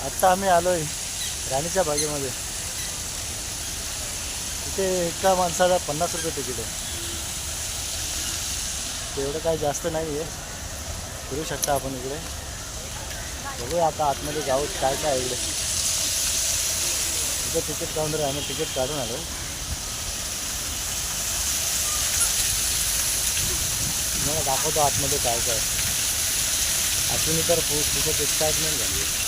आत्ता आम्ही आलोय राणीच्या बागेमध्ये. इथे एका माणसाला 50 रुपये तिकीट आहे. तेवढं काही जास्त नाही आहे. फिरू शकता आपण इकडे. बघूया आता आतमध्ये जाऊ काय काय आहे इकडे. इथं तिकीट काउंटर आहे. आम्ही तिकीट काढून आलो. मला दाखवतो आतमध्ये काय काय. अजूनही तर खूपच एक्साइटमेंट झाली आहे.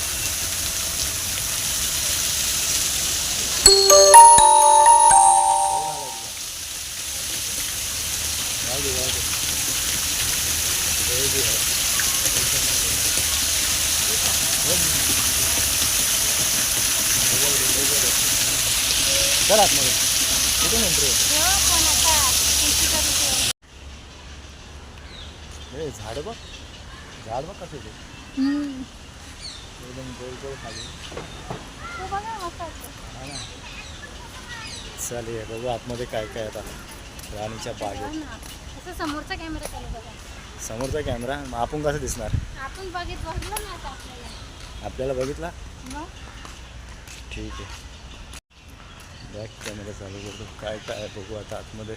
चल आतमध्ये कुठून एंट्री आहे? झाड बघ, झाड बघ कसं ते एकदम गोल गोल खाली. चालेल बघू आतमध्ये काय काय आता राणीच्या बागेत. समोरचा कॅमेरा चालू बघा. समोरचा कॅमेरा मग आपण कसं दिसणार? आपण बघितलं ना आता आपल्याला बघितला. ठीक आहे बॅक कॅमेरा चालू करतो. काय काय बघू आता आतमध्ये.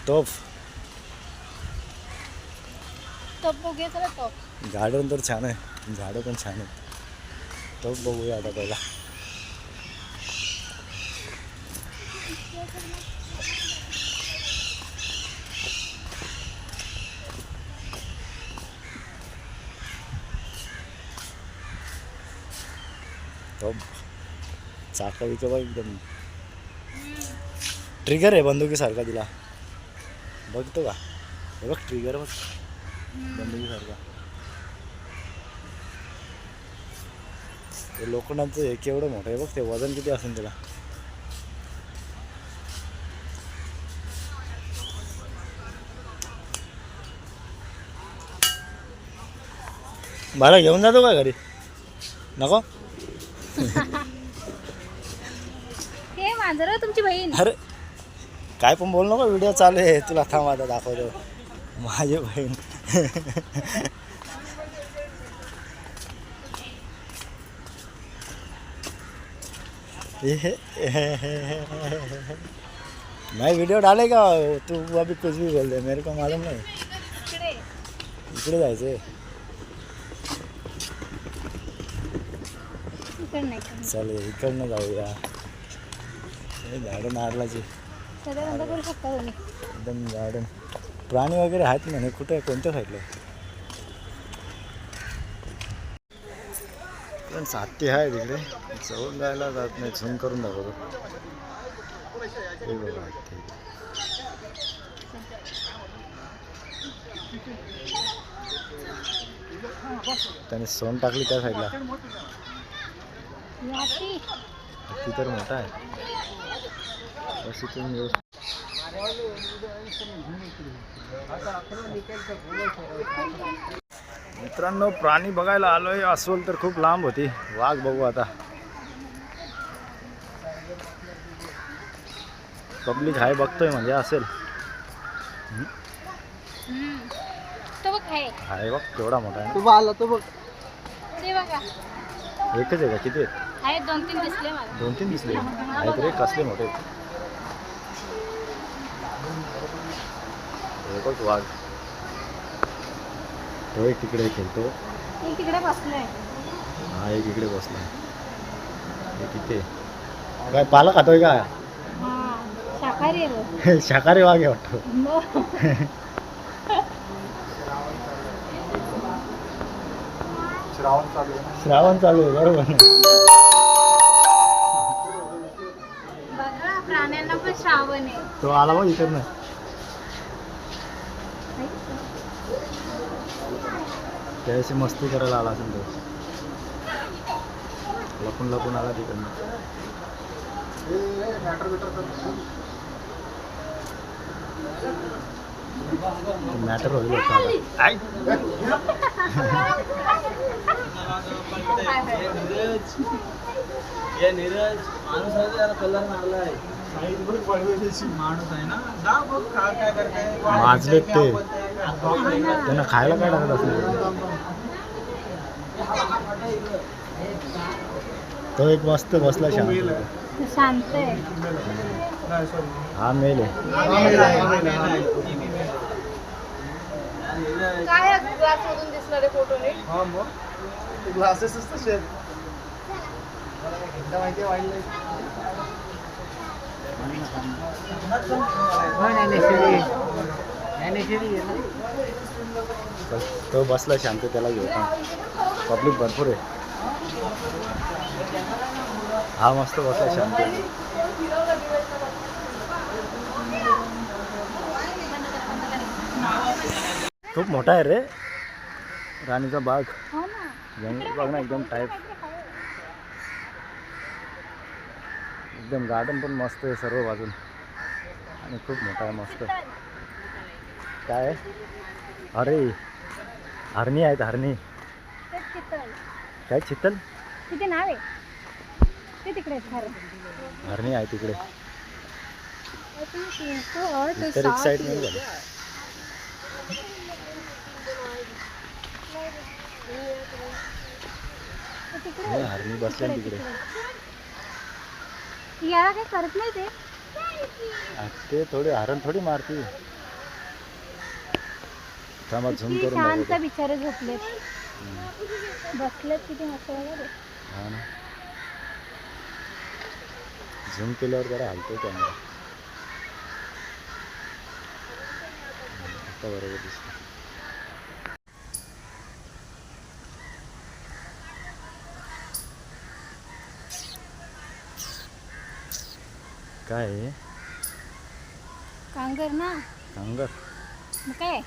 टॉप टॉप बघूया. चला टॉप. गार्डन तर छान आहे. झाडं पण छान आहेत. टॉप बघूया आता पहिला. टॉप चाका बिका बघ एकदम. ट्रिगर आहे बंदुकीसारखा तिला. बघतो का? हे बघ ट्रिगर बघ बंदुकीसारखा. ते लोखंडाचं हे केवढं मोठं आहे बघ. ते वजन किती असेल त्याला. मला घेऊन जातो का घरी? नको. हे मांजर तुमची बहीण. अरे काय पण बोल नको. व्हिडिओ चालू आहे. तुला थांब आता दाखवतो. माझी बहीण. मैं वीडियो डालेगा तू अभी कुछ भी बोल दे मेरे को मालूम नहीं. इकडे जायचंय. चालेल इकडनं जाऊया. झाडं नारळाची एकदम गार्डन. प्राणी वगैरे आहेत म्हणे. कुठे कोणत्या साईडला? पण साथी आहे तिकडे. जवळ जायला जात नाही. झूम करून दाखवतो. त्याने सोन टाकली त्या साईडला. ती तर मोठा आहे. मित्रांनो प्राणी बघायला आलोय. अस्वल तर खूप लांब होती. वाघ बघू आता. पब्लिक हाय बघतोय म्हणजे असेल. हाय बघ केवढा मोठा आहे. तू आला तो बघ. ते बघा एकच आहे का? किती आहेत? 2-3 दिसले मला. 2-3 दिसले आहेत रे. कसले मोठे आहेत. हे बघ वाघ. तो एक तिकडे खेळतो. एक तिकडे बसलाय. हा एक इकडे बसलाय. एक इथे काय पाला खातोय का? शाकाहारी आहे. शाकाहारी वाघ आहे वाटतो. श्रावण चालू आहे बरोबर. बघा प्राण्यांना पण श्रावण आहे. तो आला बघ इकडनं. त्याशी मस्ती करायला आला असेल तो. लपून लपून आला तिकडनं. मॅटर होईल नीरज माणूस आहे त्याला कलर मारलाय. माणूस आहे ना. माजलेत ते. त्यांना खायला काय टाकत असेल. तो एक मस्त बसला शांत. तू शांत आहे. हा मेल आहे. काय ग्लास मधून दिसणारे फोटो रे? हा मग ग्लासेसच तसे आहेत. एकदा माहिती आहे वाईल्ड तो बसला शांत, त्याला घेऊ का? पब्लिक भरपूर आहे. हा मस्त बसला शांत. खूप मोठा आहे रे राणीचा बाग. हो ना. जंगल बाग ना एकदम टाईप. एकदम गार्डन पण मस्त आहे सर्व बाजून आणि खूप मोठा आहे मस्त. काय आहे? अरे हरणी आहेत हरणी. तेच चितल. काय चितल? तिथे नाव आहे ते तिकडे खरं. हरणी आहे तिकडे. तो तर एक साईड नाही झाली. हे हरणी बसल्या तिकडे. याला काही करत नाही ते. ते थोडे हरण थोडी मारती. थांबा झूम किती करून शांत दाखवतो. बिचारे झोपलेत. बसलेत किती मस्त वगैरे. हा ना, झूम केल्यावर जरा हलतो कॅमेरा. आता बरोबर दिसतो. काय आहे? कांगर ना. कांगर. मग काय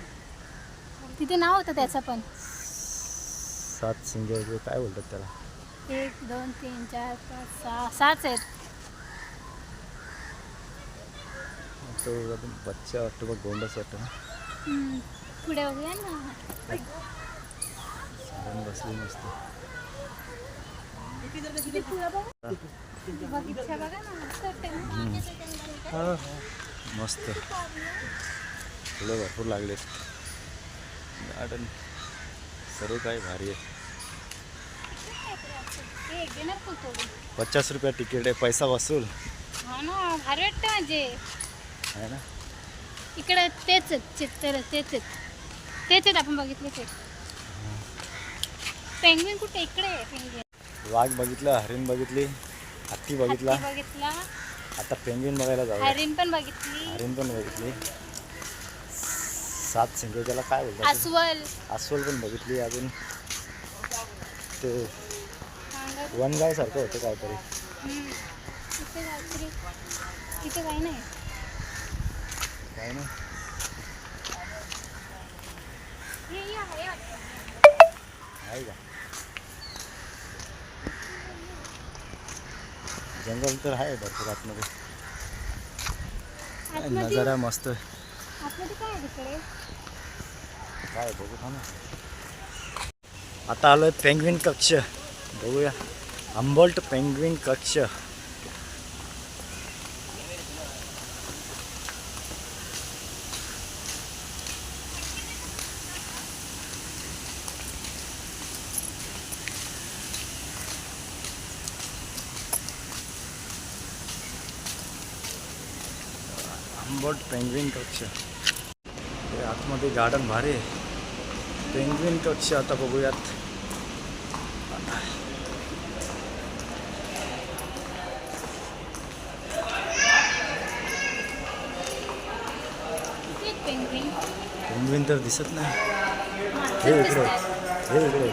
तिथे नाव होतं त्याचं पण. 7 शिंगे काय बोलतात त्याला? 1 2 3 4 5 6 7 आहेत. तो बच्चा वाटतो बघ, गोंडस वाटतो ना. पुढे बघूया ना. सारण बसली मस्त. किती फुलं बघा. बगीचा बघा ना, मस्त वाटते ना. मस्त फुलं भरपूर लागलेत. गार्डन सर्व काही भारी आहे. हे घेणार तू थोडी. 50 रुपया तिकीट आहे, पैसा वसूल हा ना, भारी वाटतं म्हणजे. आहे ना. इकडे तेच आहेत चित्तर, तेच आहेत आपण बघितले ते. पेंग्विन कुठे? इकडे आहे पेंग्विन. वाघ बघितलं, हरिण बघितली, हत्ती बघितला. हत्ती बघितला. आता पेंग्विन बघायला जाऊ. हरिण पण बघितली. हरिण पण बघितली. 7 शिंगे त्याला काय बोलतात? अस्वल. अस्वल पण बघितली. अजून ते कांगर. वनगाय सारखं होतं काहीतरी. इथे काहीतरी, इथे काही नाही. काय नाही. हे आहे वाटतं. आहे का? जंगल तर आहे भरपूर आतमध्ये. नजारा मस्त. आतमध्ये काय आहे तिकडे? काय बघू था ना. आता आलोय पेंग्विन कक्ष. बघूया हम्बोल्ट पेंग्विन कक्ष. हम्बोल्ट पेंग्विन कक्ष. हे आतमध्ये गार्डन भारी आहे. पेंग्विन कक्ष आता बघूयात. पेंग्विन. पेंग्विन तर दिसत नाही. हे इकडे, हे इकडे.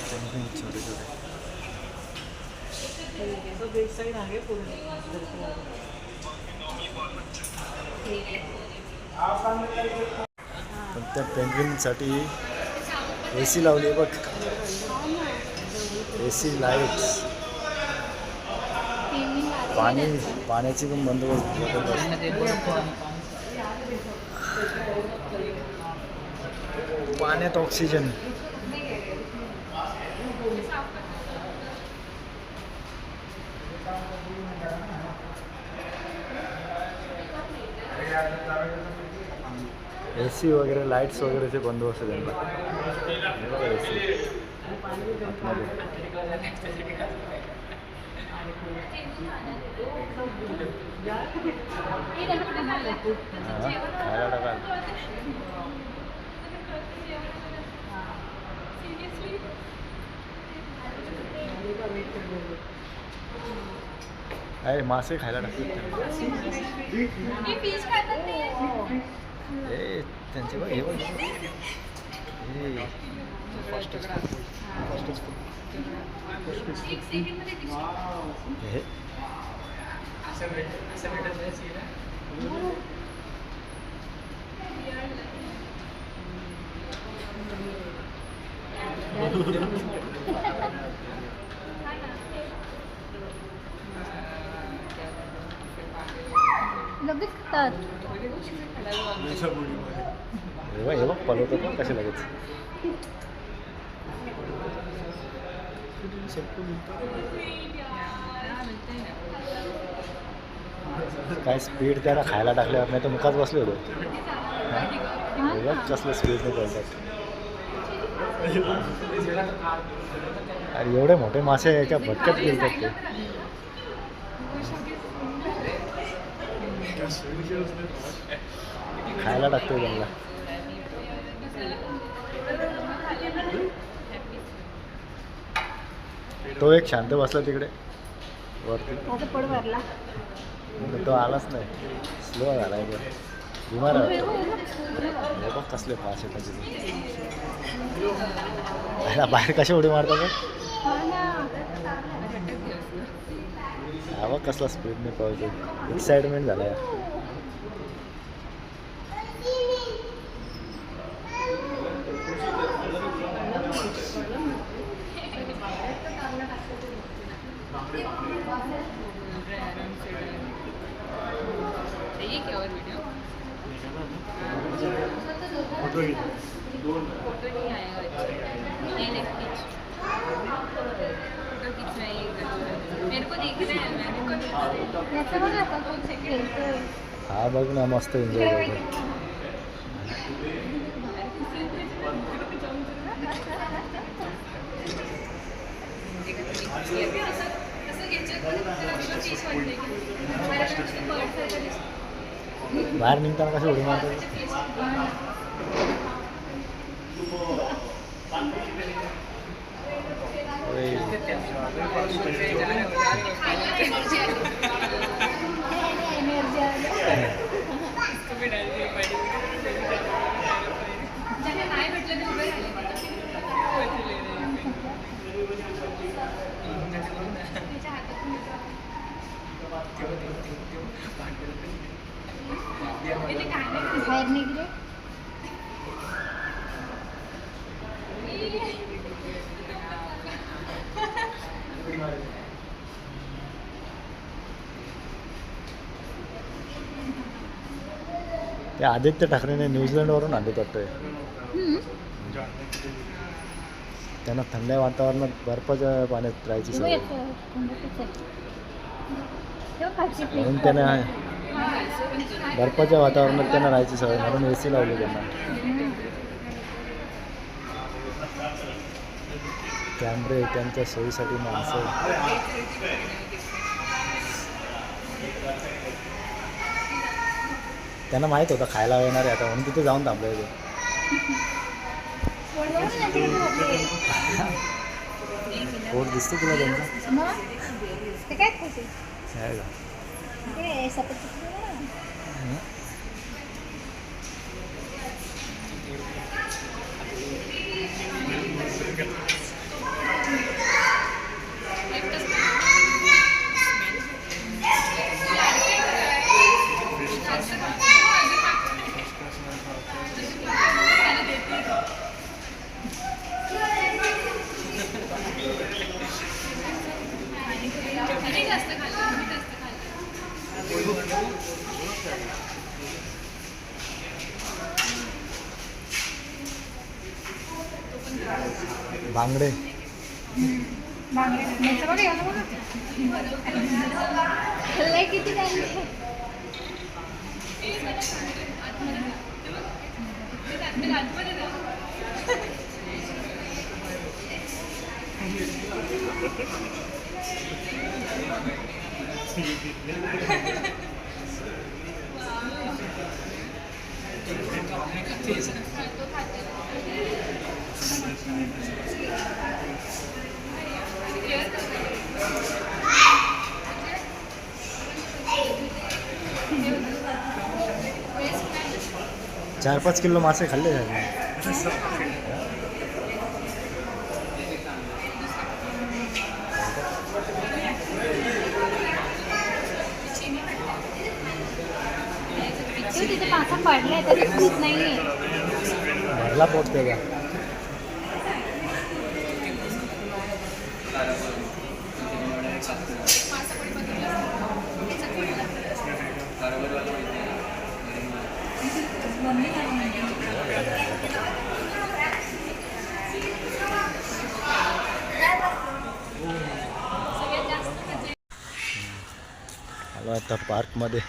पेंग्विन छोटे छोटे. पण त्या पेंग्विनसाठी AC लावली आहे बघ. AC lights. पाण्याची पण बंदोबस्त. पाण्यात ऑक्सिजन. AC वगैरे लाईट्स वगैरेचे बंदोबस्त आहे त्यांना. हे बघा AC आतमध्ये. हा, खायला टाका. अरे मासे खायला टाकतात. फिश खातात ते. ए त्यांचे बघ हे बघ हे लगेच खातात. हे बघ पलवतात ना कसे लगेच. काय स्पीड त्याला खायला टाकल्यावर नाही तर मुखात बसले होते. हे बघ कसलं स्पीडने पळतात. अरे एवढे मोठे मासे याच्या भटक्यात गेलतात ते. खायला टाकतोय त्यांना. तो एक शांत बसला तिकडे वरती. माझा पड भरला. तो आलाच नाही. स्लो झाला एकदम. बिमार आहे. हे बघ कसले फास्ट येतात तिथे. बाहेर कसे उडी मारतात. हा बघ कसला स्पीडने पळतो. एक्साइटमेंट झाला यार. हा बघ ना मस्त एन्जॉय करतो. बाहेर निघताना कशी उडी मारतो. बाहेर निघले. ते आदित्य ठाकरेने न्यूझीलंडवरून आणले वाटतंय. त्यांना थंड वातावरणात बर्फाच्या पाण्यात राहायची सवय म्हणून त्यांना बर्फाच्या वातावरणात त्यांना राहायची सवय म्हणून AC लावली त्यांना. कॅमेरे त्यांच्या सोयीसाठी माणसं. त्यांना माहीत होतं खायला येणार आहे आता म्हणून तिथे जाऊन थांबलं ते. पोट दिसतो तुला त्यांचं. ते काय खायचे? आहे का? ते सतत बांगडे. किती चार 5 किलो मासे खाल्ले झाले. तिथे पासा पडलाय तरी दिसत नाहीये. भरला पोट त्याचा. आलो आता पार्कमध्ये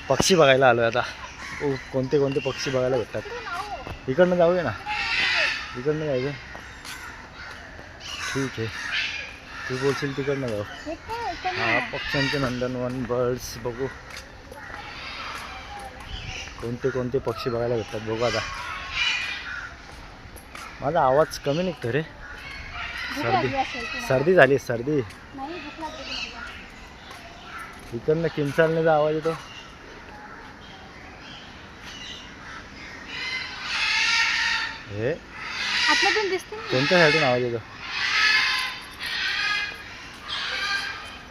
पक्षी बघायला आलो आहे आता. कोणते कोणते पक्षी बघायला भेटतात. इकडनं जाऊया ना. इकडनं जायचं. ठीक आहे तू बोलशील तिकडनं जाऊ. हा पक्ष्यांचे नंदनवन बर्ड्स बघू कोणते कोणते पक्षी बघायला भेटतात बघू आता. माझा आवाज कमी निघतो रे. सर्दी झाली सर्दी. इकडनं किंचाळण्याचा आवाज येतो. हे कोणत्या साईडून आवाज येतो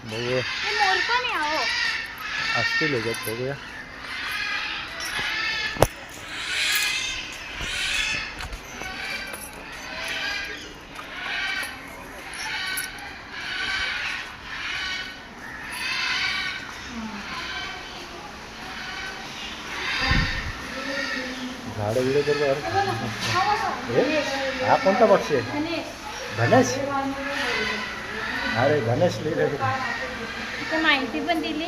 बघूया. असतील ह्याच्यात बघूया. झाडं बिडं तर हा कोणता पक्षी आहे. धनेश. अरे धनेश लिहिलं माहिती पण दिली.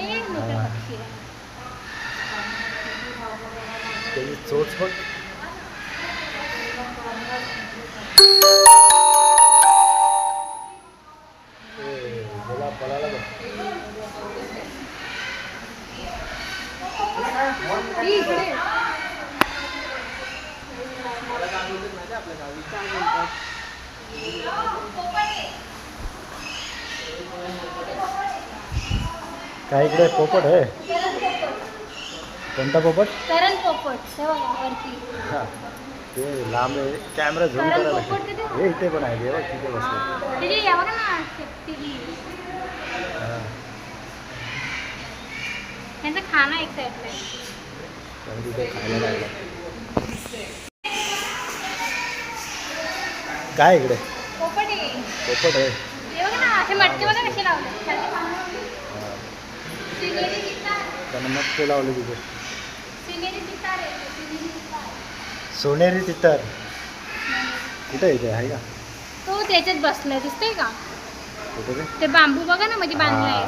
त्याची चोच बघ. गेला पळाला बघ. काय इकडे पोपट आहे. कोणता पोपट. करण पोपट वरती. हा ते लांब आहे. कॅमेरा झूम करायला. हे इथे पण आहे देवा तिथे बसले. त्यांचं खाणं एक साईडला पण तिथे खायला लागलं. काय इकडे पोपट आहे. पोपट आहे. हे बघा ना असे मटके बघा कसे लावले. त्यानं मटके लावले तिथे. सोनेरी तितर कुठे येते आहे का. तो त्याच्यात बसलाय दिसतंय का. कुठे ते. ते बांबू बघा ना मध्ये बांधलाय.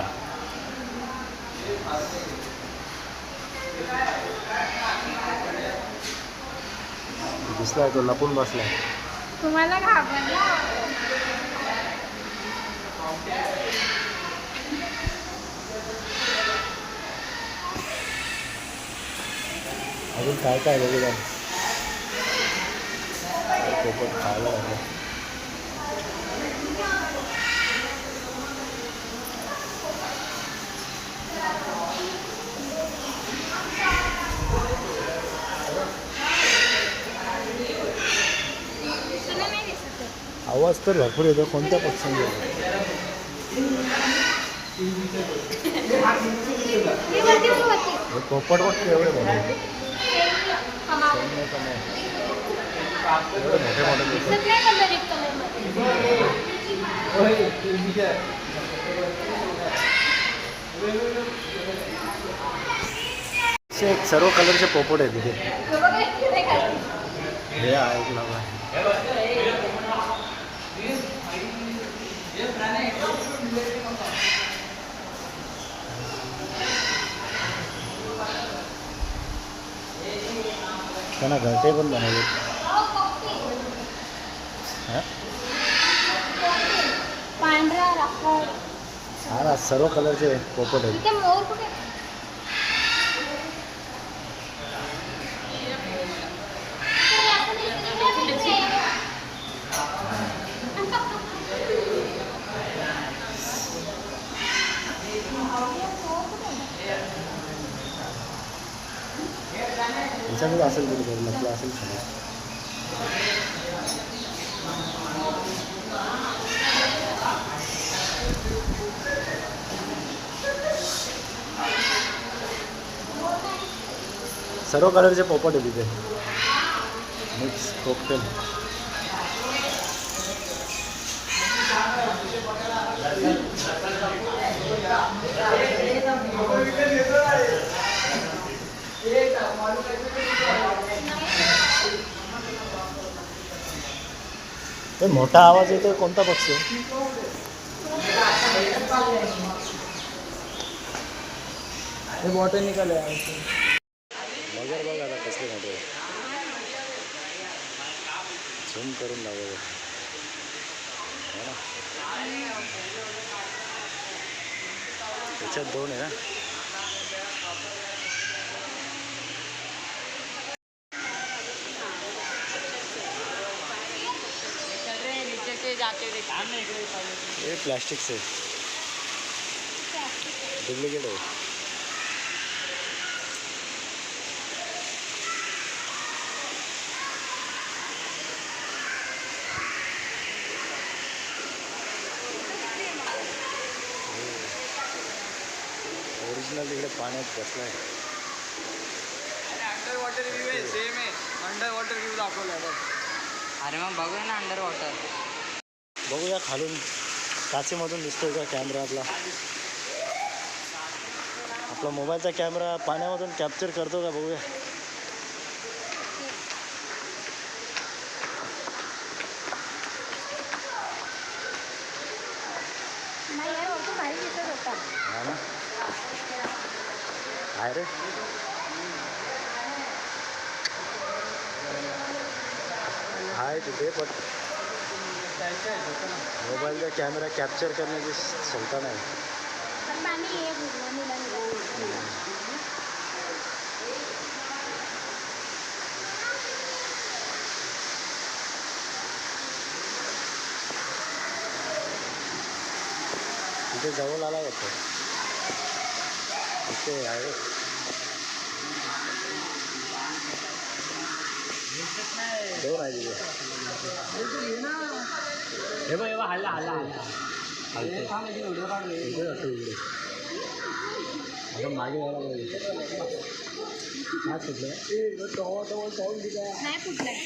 दिसलाय तो लपून बसलाय. तुम्हाला घाबरला. अजून काय काय बघू द्या. पोपट खायला लागलं. आवाज तर भरपूर येतो. कोणत्या पक्षांचा. पोपट बघते एवढे मोठे. एवढे मोठे सर्व कलरचे पोपट आहे तिथे. हे ऐकलं त्यांना घरटे पण बनवले. पांढरा राखाड. हा ना सर्व कलरचे पोपट आहेत. मोर कुठे. याच्यातच असेल कुठे लपलं असेल खाली. सर्व कलरचे पोपट आहे तिथे. Mix cocktail. ते मोठा आवाज येतो कोणता पक्षी आहे? हे बॉटनिकल आहे. मगर बघ आता कसले मोठे. झूम करून लावलं हो ना. त्याच्यात 2 आहे ना. ये प्लास्टिक से डुप्लीकेट है. ओरिजिनल इकडे पाण्यात बसलाय. अंडर वॉटर व्ह्यू आहे. सेम आहे. अंडर वॉटर व्ह्यू दाखवलाय बघ. अरे मग बघूया ना अंडर वॉटर. बघूया खालून काचेमधून दिसतोय का कॅमेरा आपला. आपला मोबाईलचा कॅमेरा पाण्यामधून कॅप्चर करतो का बघूया. नाही यार वरतून भारी दिसत होता. हा ना. आहे रे. आहे तिथे पण मोबाईलचा कॅमेरा कॅप्चर करण्याची क्षमता नाही. पण पाणी आहे नीला नीला. तिथे जवळ आला होता. तिथे आहे. दोन आहे तिथे. हे बघ हल्ला हल्ला इकडे जातो इकडे. आपण मागे यायला पाहिजे. काय सुटलं. नाही फुटलंय.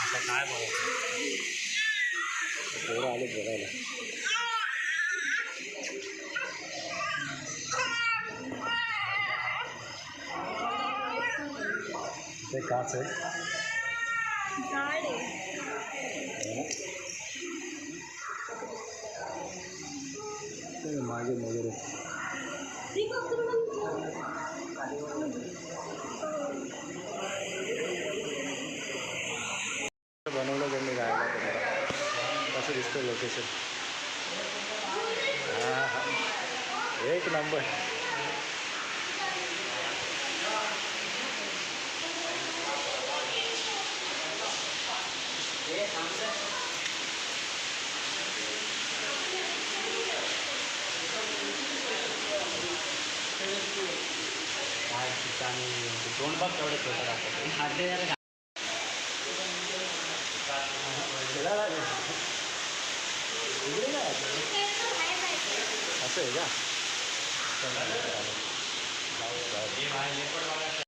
आता काय बघा पोरं आले बघायला. ते काच आहे. झाड आहे. मागे वगैरे बनवलं त्यांनी जायला. कसं दिसतं लोकेशन. हां हां एक नंबर. काय ठिकाणी दोन भाग तेवढे छोटं दाखवतो. असं आहे का.